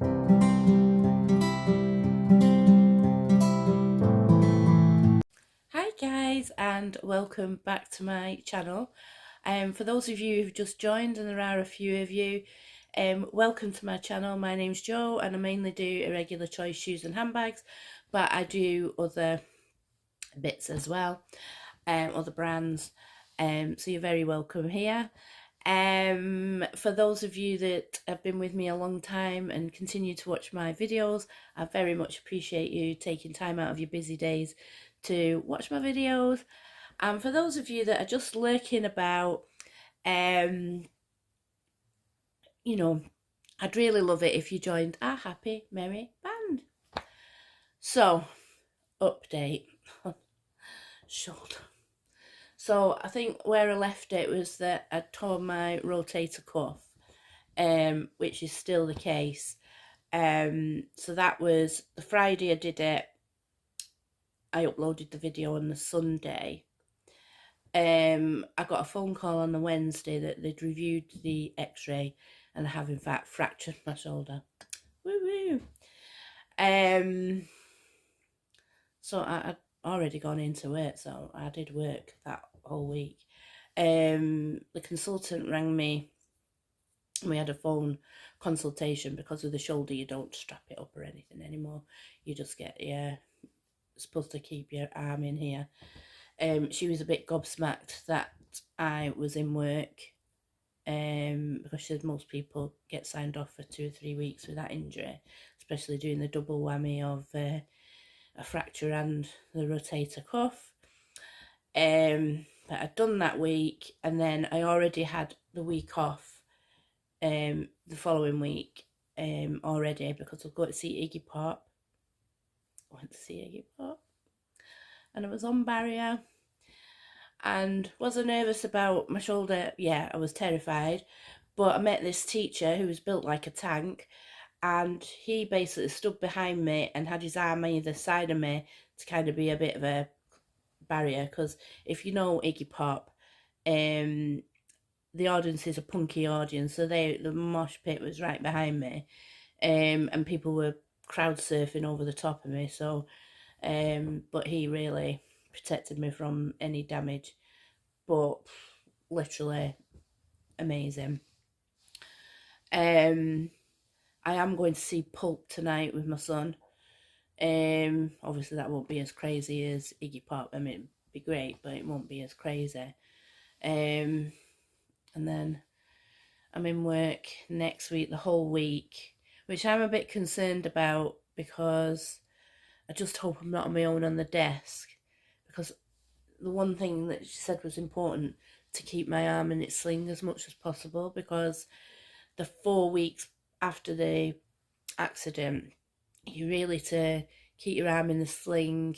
Hi guys, and welcome back to my channel. For those of you who've just joined, and there are a few of you, welcome to my channel. My name's Jo and I mainly do Irregular choice shoes and handbags, but I do other bits as well, other brands, so you're very welcome here. For those of you that have been with me a long time and continue to watch my videos, I very much appreciate you taking time out of your busy days to watch my videos. And for those of you that are just lurking about, you know, I'd really love it if you joined our happy, merry band. So, update. Shoulder. So I think where I left it was that I tore my rotator cuff, which is still the case. So that was the Friday I did it. I uploaded the video on the Sunday. I got a phone call on the Wednesday that they'd reviewed the x-ray and I have in fact fractured my shoulder. Woo woo. So I'd already gone into it, so I did work that whole week. The consultant rang me. We had a phone consultation. Because of the shoulder, you don't strap it up or anything anymore. You just get supposed to keep your arm in here. She was a bit gobsmacked that I was in work, because she said most people get signed off for 2 or 3 weeks with that injury, especially doing the double whammy of a fracture and the rotator cuff. But I'd done that week, and then I already had the week off, the following week, already, because I'll go to see Iggy Pop. I went to see Iggy Pop, and I was on barrier. And was I nervous about my shoulder? Yeah, I was terrified. But I met this teacher who was built like a tank, and he basically stood behind me and had his arm either side of me to kind of be a bit of a barrier. Because if you know Iggy Pop, the audience is a punky audience, so the mosh pit was right behind me, and people were crowd surfing over the top of me. So, but he really protected me from any damage. But literally amazing. I am going to see Pulp tonight with my son. Obviously that won't be as crazy as Iggy Pop. I mean, it'd be great, but it won't be as crazy. And then I'm in work next week, the whole week, which I'm a bit concerned about, because I just hope I'm not on my own on the desk, because the one thing that she said was important, to keep my arm in its sling as much as possible, because the 4 weeks after the accident, you really to keep your arm in the sling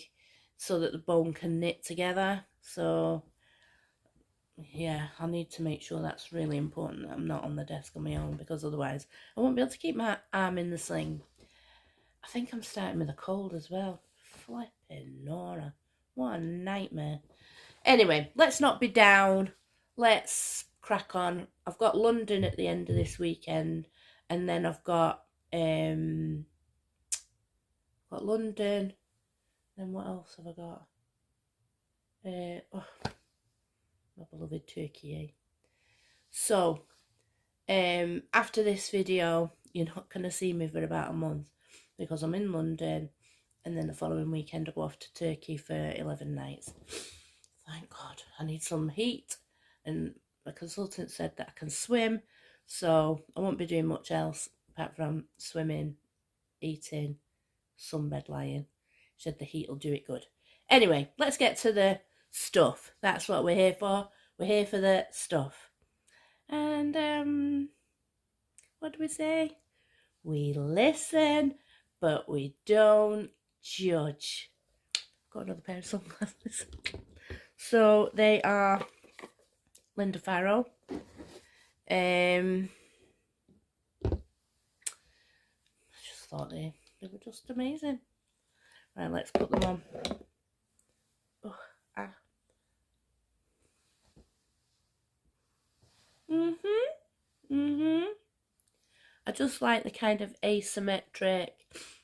so that the bone can knit together. So yeah, I need to make sure that's really important, that I'm not on the desk on my own, because otherwise I won't be able to keep my arm in the sling. I think I'm starting with a cold as well. Flipping Nora, what a nightmare. Anyway, let's not be down. Let's crack on. I've got London at the end of this weekend, and then I've got London. Then what else have I got? My beloved Turkey. Eh? So, after this video, you're not going to see me for about a month, because I'm in London, and then the following weekend I go off to Turkey for 11 nights. Thank God. I need some heat, and the consultant said that I can swim, so I won't be doing much else apart from swimming, eating, sunbed lying. She said the heat will do it good. Anyway, let's get to the stuff. That's what we're here for. We're here for the stuff. And what do we say? We listen, but we don't judge. Got another pair of sunglasses. So they are Linda Farrow. I just thought they were just amazing. Right, let's put them on. Oh, ah. I just like the kind of asymmetric.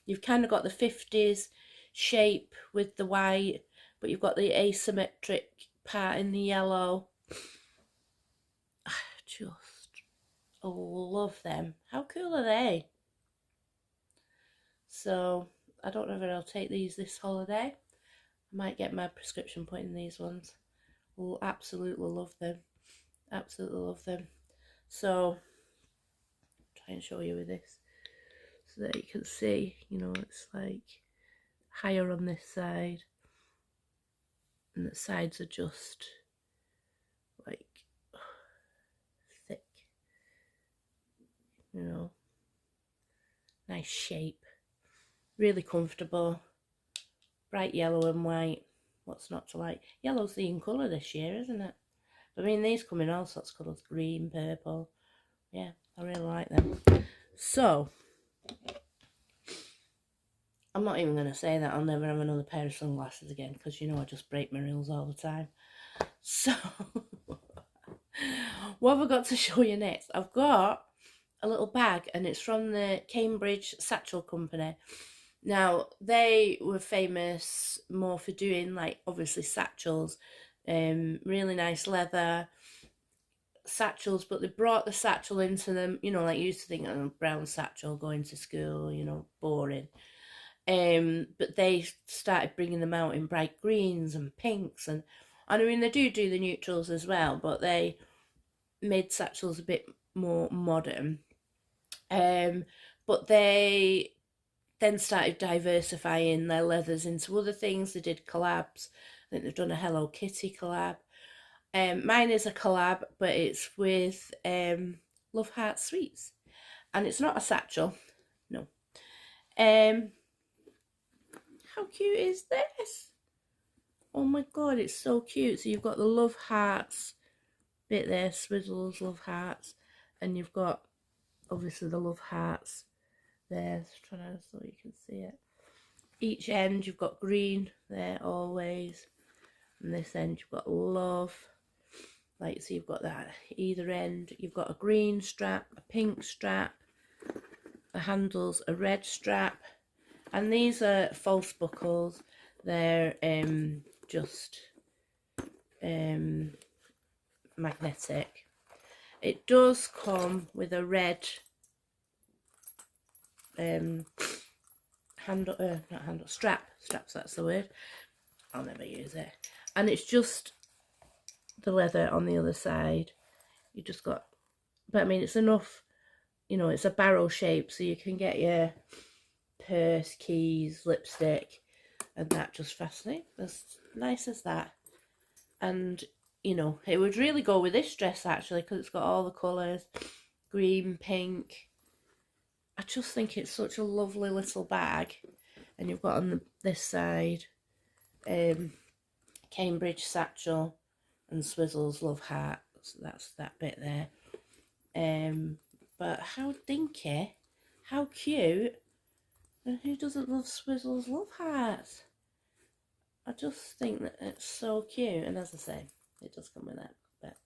You've kind of got the 50s shape with the white, but you've got the asymmetric part in the yellow. I just love them. How cool are they? So I don't know if I'll take these this holiday. I might get my prescription put in these ones. Will absolutely love them. Absolutely love them. So try and show you with this so that you can see, you know, it's like higher on this side and the sides are just like thick, you know, nice shape, really comfortable, bright yellow and white. What's not to like? Yellow's the in colour this year, isn't it? I mean, these come in all sorts of colours, green, purple. Yeah, I really like them. So I'm not even going to say that I'll never have another pair of sunglasses again, because you know I just break my rules all the time. So what have I got to show you next? I've got a little bag, and it's from the Cambridge Satchel company. Now, they were famous more for doing, like, obviously satchels, really nice leather satchels, but they brought the satchel into them, you know, like you used to think, oh, brown satchel going to school, you know, boring. But they started bringing them out in bright greens and pinks, and I mean, they do the neutrals as well, but they made satchels a bit more modern. But they then started diversifying their leathers into other things. They did collabs. I think they've done a Hello Kitty collab. Mine is a collab, but it's with Love Heart Sweets, and it's not a satchel. No. How cute is this? Oh my god, it's so cute. So you've got the Love Hearts bit there, Swizzles Love Hearts, and you've got obviously the Love Hearts there, trying to so you can see it. Each end you've got green there always, and this end you've got love. Like, so you've got that either end. You've got a green strap, a pink strap, the handles a red strap, and these are false buckles. They're just magnetic. It does come with a red straps, that's the word. I'll never use it. And it's just the leather on the other side. You just got, but I mean, it's enough, you know, it's a barrel shape, so you can get your purse, keys, lipstick, and that just fascinating, as nice as that. And you know, it would really go with this dress actually, because it's got all the colours, green, pink. I just think it's such a lovely little bag. And you've got on this side Cambridge Satchel and Swizzles Love Heart. So that's that bit there. But how dinky, how cute, and who doesn't love Swizzles Love Hearts? I just think that it's so cute, and as I say, it does come with that, but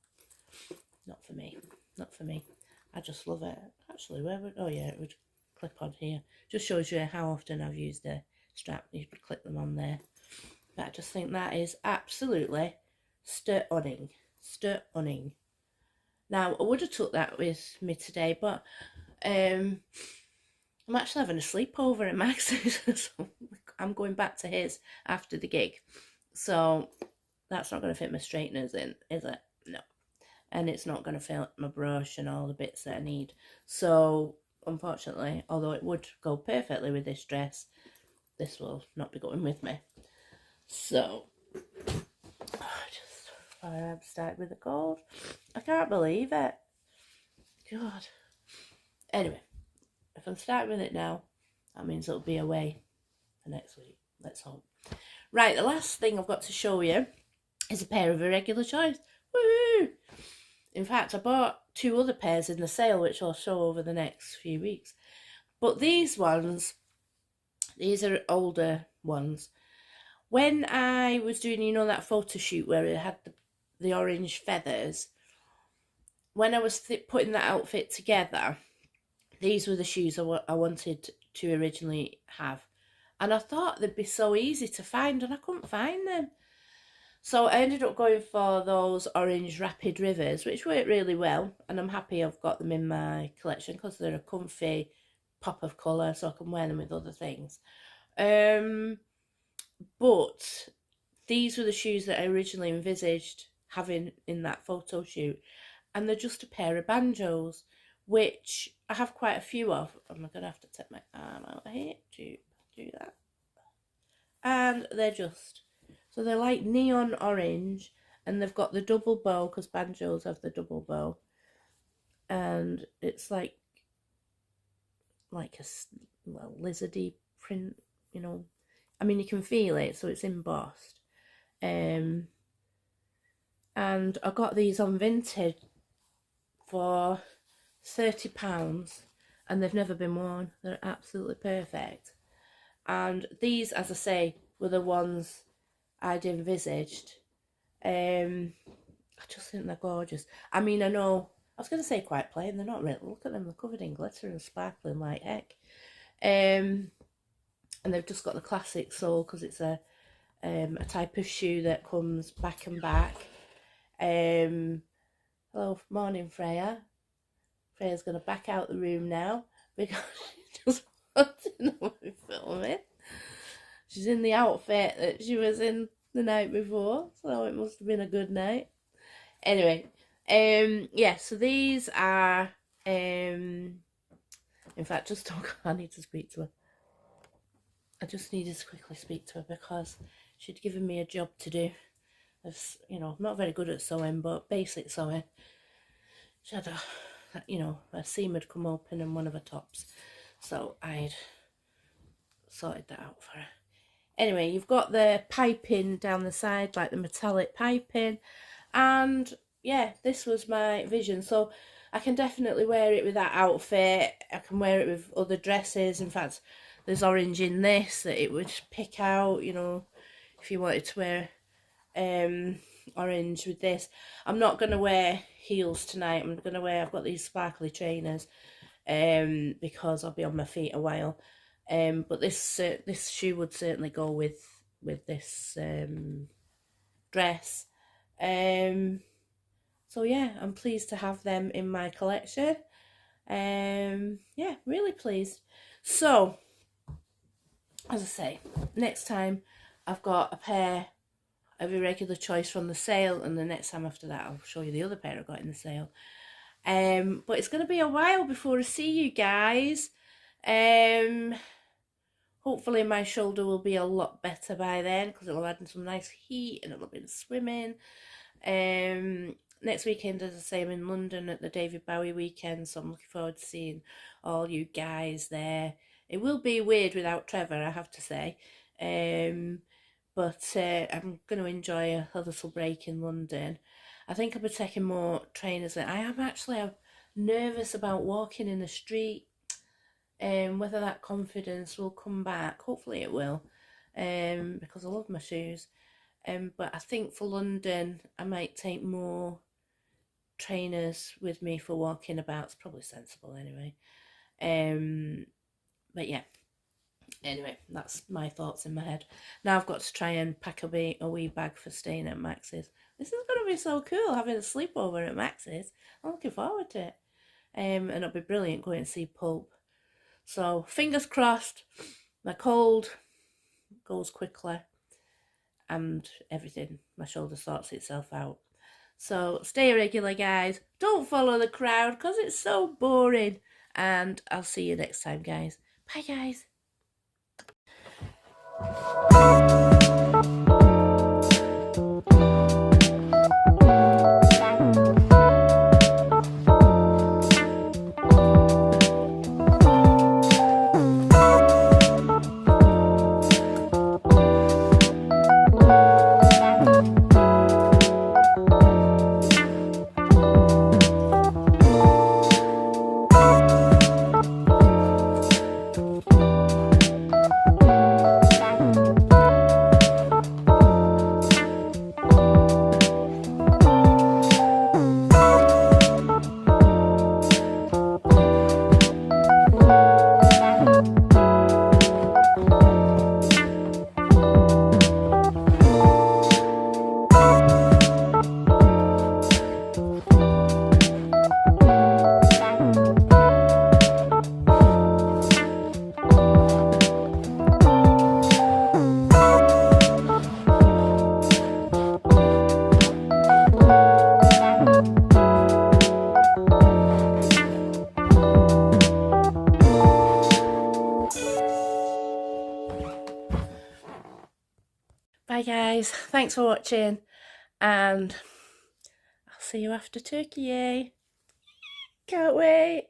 not for me, not for me. I just love it. Actually, where would, oh yeah, it would clip on here. Just shows you how often I've used the strap. You could clip them on there. But I just think that is absolutely stunning. Stunning. Now, I would have took that with me today, but I'm actually having a sleepover at Max's. So I'm going back to his after the gig. So that's not going to fit my straighteners in, is it? No. And it's not going to fit my brush and all the bits that I need. So, unfortunately, although it would go perfectly with this dress, this will not be going with me. So, I've started with a cold. I can't believe it. God. Anyway, if I'm starting with it now, that means it'll be away for next week. Let's hope. Right, the last thing I've got to show you is a pair of Irregular choice. Woohoo! In fact, I bought 2 other pairs in the sale, which I'll show over the next few weeks. But these ones, these are older ones. When I was doing, you know, that photo shoot where it had the orange feathers, when I was putting that outfit together, these were the shoes I wanted to originally have. And I thought they'd be so easy to find, and I couldn't find them. So I ended up going for those orange Rapid Rivers, which worked really well. And I'm happy I've got them in my collection because they're a comfy pop of colour, so I can wear them with other things. But these were the shoes that I originally envisaged having in that photo shoot. And they're just a pair of Banjoes, which I have quite a few of. I'm going to have to take my arm out here to do that. And they're just, so they're like neon orange, and they've got the double bow, because Banjoes have the double bow. And it's like a, well, lizardy print, you know. I mean, you can feel it, so it's embossed. And I got these on Vinted for £30, and they've never been worn. They're absolutely perfect. And these, as I say, were the ones I'd envisaged. I just think they're gorgeous. I mean, I know, I was going to say quite plain, they're not really. Look at them, they're covered in glitter and sparkling like heck. And they've just got the classic sole, because it's a type of shoe that comes back and back. Hello, morning Freya. Freya's going to back out the room now because she just wants to know what we're filming. She's in the outfit that she was in the night before, so it must have been a good night. Anyway, yeah, so these are, in fact, just I need to speak to her. I just needed to quickly speak to her because she'd given me a job to do. As, you know, I'm not very good at sewing, but basic sewing. She had a seam had come open in one of her tops, so I'd sorted that out for her. Anyway, you've got the piping down the side, like the metallic piping, and yeah, this was my vision. So I can definitely wear it with that outfit. I can wear it with other dresses. In fact, there's orange in this that it would pick out, you know, if you wanted to wear orange with this. I'm not going to wear heels tonight. I've got these sparkly trainers because I'll be on my feet a while. But this shoe would certainly go with this dress. So yeah, I'm pleased to have them in my collection. Yeah, really pleased. So, as I say, next time I've got a pair of Irregular choice from the sale, and the next time after that I'll show you the other pair I got in the sale. But it's going to be a while before I see you guys. Hopefully my shoulder will be a lot better by then, because it'll add some nice heat and a little bit of swimming. Next weekend, as I say, I'm in London at the David Bowie weekend, so I'm looking forward to seeing all you guys there. It will be weird without Trevor, I have to say. But I'm going to enjoy a little break in London. I think I'll be taking more trainers. I am actually nervous about walking in the street. Whether that confidence will come back. Hopefully it will. Because I love my shoes. But I think for London, I might take more trainers with me for walking about. It's probably sensible anyway. But yeah. Anyway, that's my thoughts in my head. Now I've got to try and pack a wee bag for staying at Max's. This is going to be so cool, having a sleepover at Max's. I'm looking forward to it. And it'll be brilliant going to see Pulp. So, fingers crossed, my cold goes quickly and everything, my shoulder sorts itself out. So, stay regular, guys. Don't follow the crowd because it's so boring. And I'll see you next time, guys. Bye, guys. thanks for watching, and I'll see you after turkey. Can't wait.